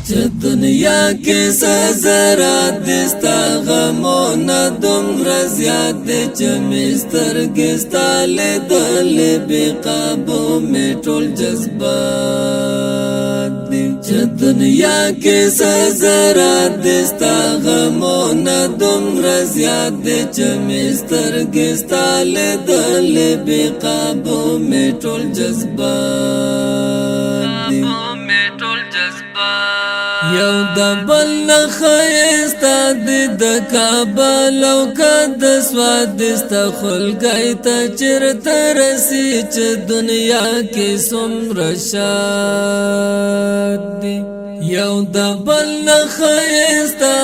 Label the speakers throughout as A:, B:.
A: چې دنیا کې سزرات دستا غمونه دومره زیات دي چې مې سترګې ستا لیدلې بې قابو مې ټول جذبات دي چې دنیا کې سزرات دستا غمونه دومره زیات دي چې مې سترګې ستا لیدلې بې قابو مې ټول جذبات دي یو د بل خیستا د کابل او کد سوادستا خلګای ته چرته رسی چې دنیا کې څومره شاد دي یو د بل خیستا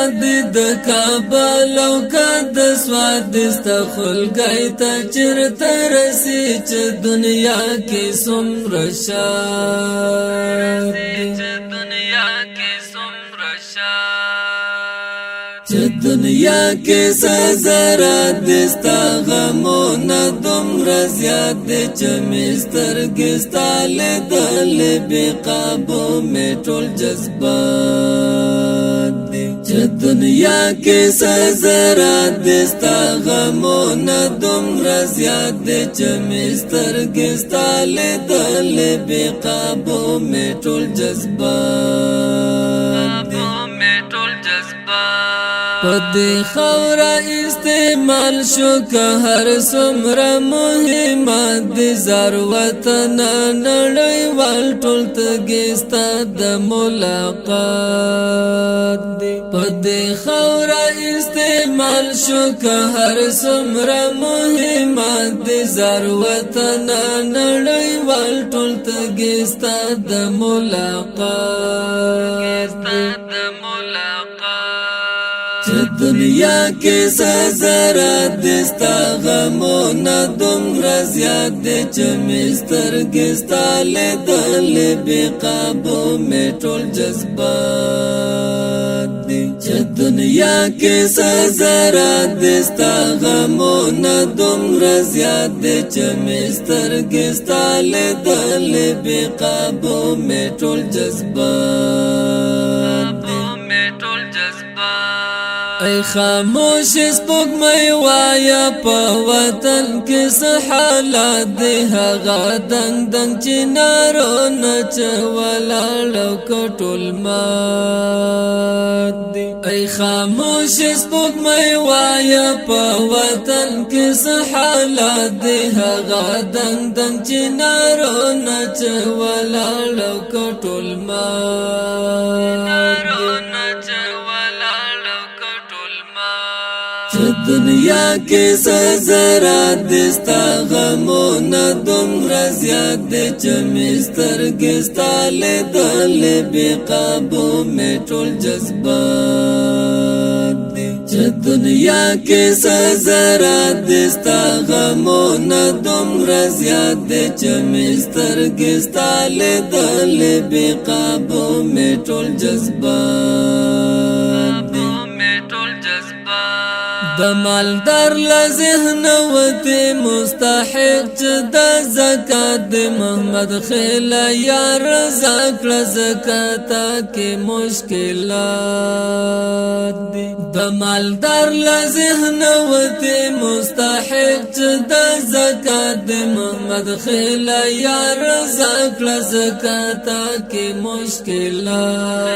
A: د کابل او کد سوادستا خلګای ته چرته رسی چې دنیا کې څومره شاد دي چې دنیا کې سزرات دستا غمونه دومره زیات دي چې مې سترګې ستا لیدلې بې قابو مې ټول جذبات دي چې دنیا کې سزرات دستا غمونه دومره زیات دي چې مې سترګې ستا لیدلې بې قابو مې ټول جذبات دي پدې خورا استعمال شو که هر څومره مهمه دي زر وطن نړیوال ټول تږي ستا د ملاقات دي پدې خورا استعمال شو که هر څومره مهمه دي زر وطن نړیوال ټول تږي ستا د ملاقات دي دنیا کې سزرات دستا غمونه دومره زیات دي چې مې سترګې ستا لیدلې بې قابو مې ټول جذبات دي چې دنیا کې سزرات دستا غمونه دومره زیات دي چې مې سترګې ستا لیدلې بې قابو مې ټول جذبات دي ای خاموش سپوږمۍ وایا په وطن کې څه حالات دي هغه دنګ دنګ چنارونه چې ولاړو ټول مات دي ای خاموش سپوږمۍ وایا په وطن کې څه حالات دي هغه دنګ دنګ چنارونه چې ولاړو ټول مات دنیا کې سزرات دستا غمونه دومره زیات دي چې مې سترګې ستا لیدلې بې قابو مې ټول جذبات دي چې دنیا کې سزرات دستا غمونه دومره زیات دي چې مې سترګې ستا لیدلې بې قابو مې ټول جذبات دي د مالدار له ذهن وتی مستحق چې د زکات د محمد خیله یا رضا کړه زکاته کې مشکلات دي د مالدار له ذهن وتی مستحق چې د زکات د محمد خیله یا رضا کړه زکاته کې مشکلات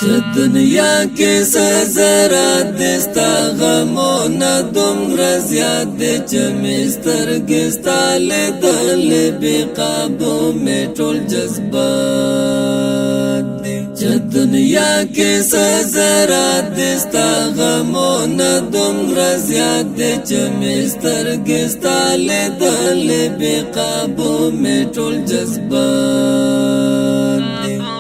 A: چې دنیا کې سزرات دستا غمونه دومره زیات دي چې مې سترګې ستا لیدلې بې قابو مې ټول جذبات دي چې دنیا کې سزرات دستا غمونه دومره زیات دي چې مې سترګې ستا لیدلې بې قابو مې ټول جذبات دي